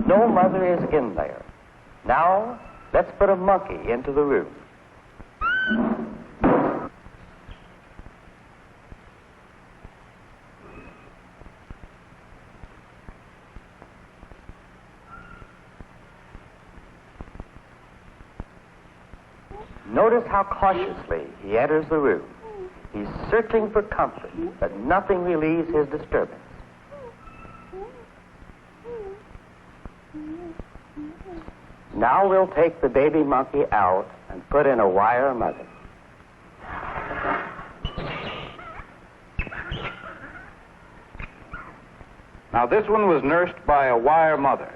No mother is in there. Now, let's put a monkey into the room. Notice how cautiously he enters the room. He's searching for comfort, but nothing relieves his disturbance. Now we'll take the baby monkey out and put in a wire mother. Now, this one was nursed by a wire mother.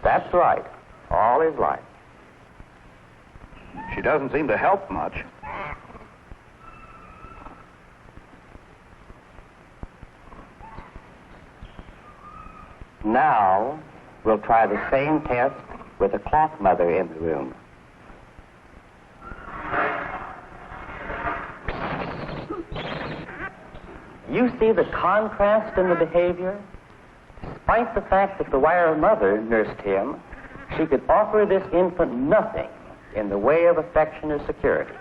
That's right, all his life. She doesn't seem to help much. Now, we'll try the same test with a cloth mother in the room. You see the contrast in the behavior? Despite the fact that the wire mother nursed him, she could offer this infant nothing in the way of affection or security.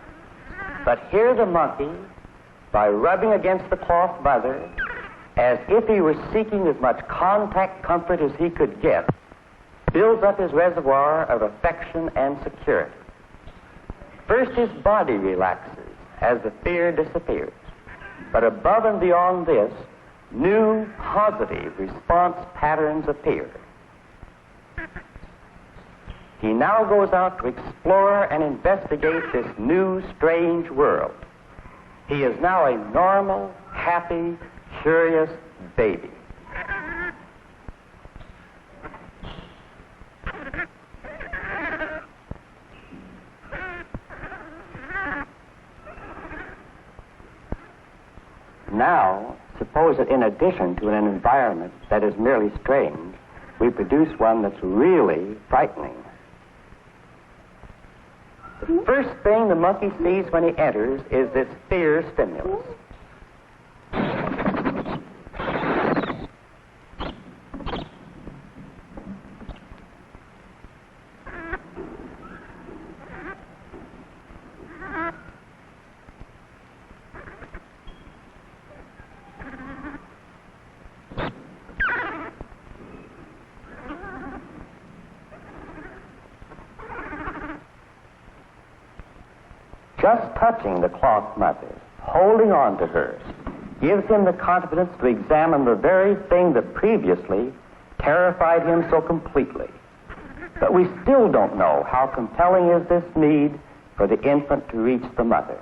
But here the monkey, by rubbing against the cloth mother, as if he were seeking as much contact comfort as he could get, builds up his reservoir of affection and security. First, his body relaxes as the fear disappears. But above and beyond this, new positive response patterns appear. He now goes out to explore and investigate this new, strange world. He is now a normal, happy, curious baby. Now, suppose that in addition to an environment that is merely strange, we produce one that's really frightening. The first thing the monkey sees when he enters is this fear stimulus. Just touching the cloth mother, holding on to her, gives him the confidence to examine the very thing that previously terrified him so completely. But we still don't know how compelling is this need for the infant to reach the mother.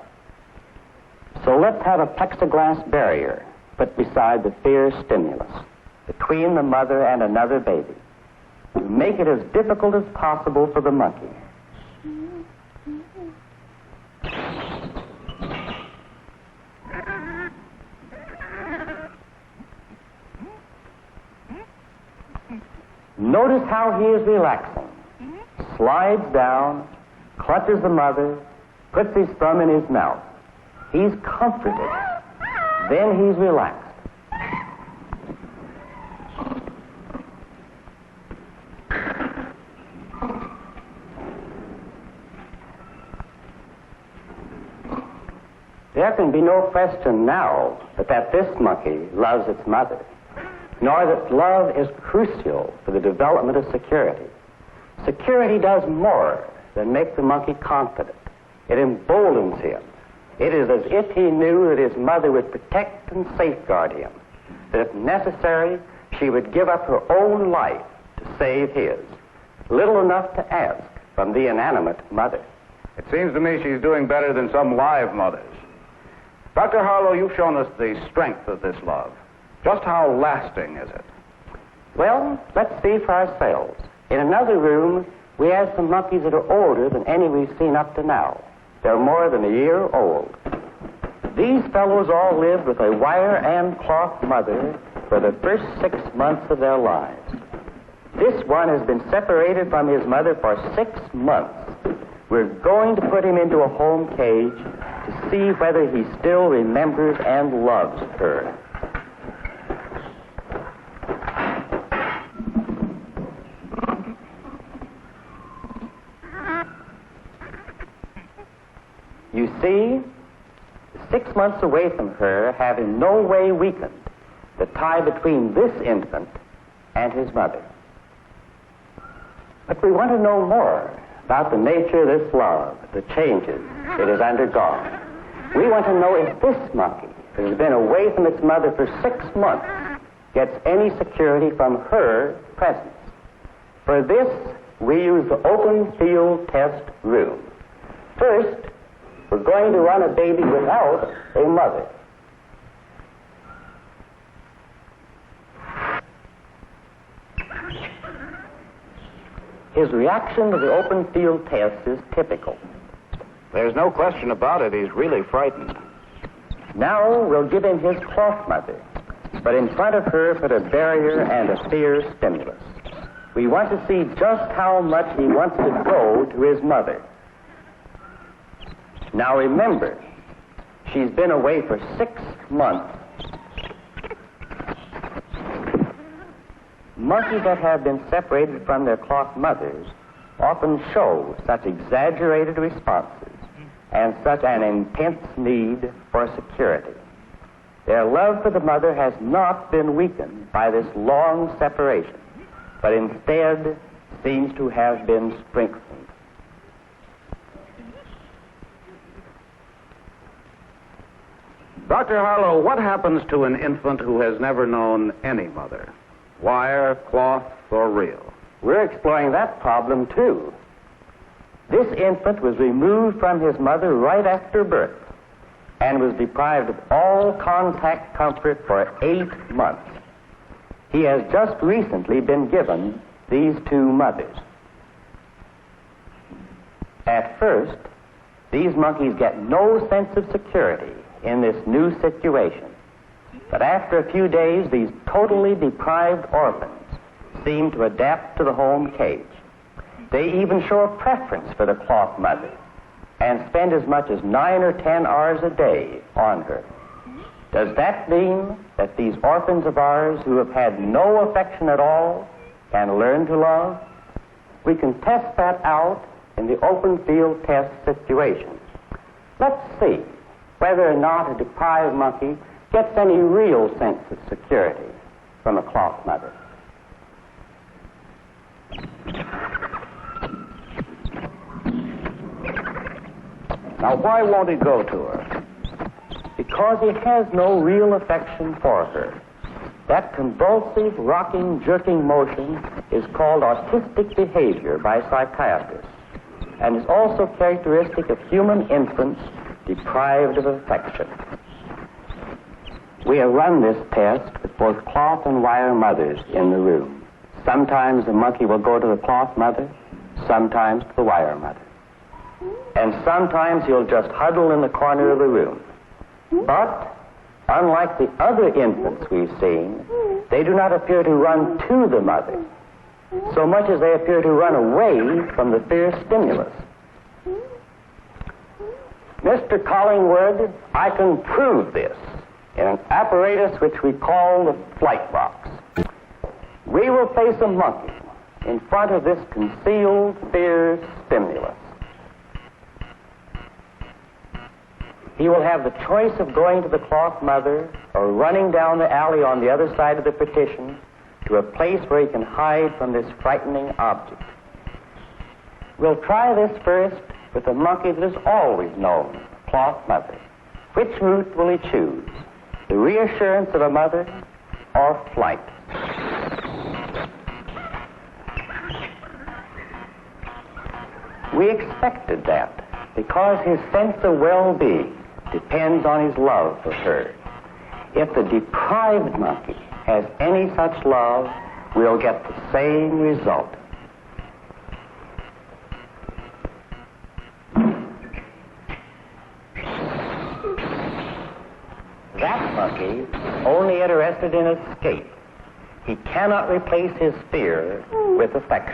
So let's have a plexiglass barrier put beside the fear stimulus between the mother and another baby to make it as difficult as possible for the monkey. Notice how he is relaxing. Slides down, clutches the mother, puts his thumb in his mouth. He's comforted. Then he's relaxed. There can be no question now that this monkey loves its mother, nor that love is crucial for the development of security. Security does more than make the monkey confident. It emboldens him. It is as if he knew that his mother would protect and safeguard him, that if necessary, she would give up her own life to save his. Little enough to ask from the inanimate mother. It seems to me she's doing better than some live mothers. Dr. Harlow, you've shown us the strength of this love. Just how lasting is it? Well, let's see for ourselves. In another room, we have some monkeys that are older than any we've seen up to now. They're more than a year old. These fellows all lived with a wire and cloth mother for the first 6 months of their lives. This one has been separated from his mother for 6 months. We're going to put him into a home cage to see whether he still remembers and loves her. see, 6 months away from her have in no way weakened the tie between this infant and his mother. But we want to know more about the nature of this love, the changes it has undergone. We want to know if this monkey, that has been away from its mother for 6 months, gets any security from her presence. For this, we use the open field test room. First, we're going to run a baby without a mother. His reaction to the open field test is typical. There's no question about it. He's really frightened. Now we'll give him his cloth mother, but in front of her put a barrier and a fear stimulus. We want to see just how much he wants to go to his mother. Now remember, she's been away for 6 months. Monkeys that have been separated from their cloth mothers often show such exaggerated responses and such an intense need for security. Their love for the mother has not been weakened by this long separation, but instead seems to have been strengthened. Dr. Harlow, what happens to an infant who has never known any mother? Wire, cloth, or real? We're exploring that problem, too. This infant was removed from his mother right after birth and was deprived of all contact comfort for 8 months. He has just recently been given these 2 mothers. At first, these monkeys get no sense of security in this new situation. But after a few days, these totally deprived orphans seem to adapt to the home cage. They even show a preference for the cloth mother and spend as much as 9 or 10 hours a day on her. Does that mean that these orphans of ours who have had no affection at all can learn to love? We can test that out in the open field test situation. Let's see whether or not a deprived monkey gets any real sense of security from a cloth mother. Now, why won't he go to her? Because he has no real affection for her. That convulsive, rocking, jerking motion is called autistic behavior by psychiatrists and is also characteristic of human infants deprived of affection. We have run this test with both cloth and wire mothers in the room. Sometimes the monkey will go to the cloth mother, sometimes to the wire mother. And sometimes he'll just huddle in the corner of the room. But, unlike the other infants we've seen, they do not appear to run to the mother, so much as they appear to run away from the fear stimulus. Mr. Collingwood, I can prove this in an apparatus which we call the flight box. We will place a monkey in front of this concealed fear stimulus. He will have the choice of going to the cloth mother or running down the alley on the other side of the partition to a place where he can hide from this frightening object. We'll try this first with a monkey that has always known the cloth mother. Which route will he choose? The reassurance of a mother or flight? We expected that because his sense of well-being depends on his love for her. If the deprived monkey has any such love, we'll get the same result. That monkey only interested in escape. He cannot replace his fear with affection.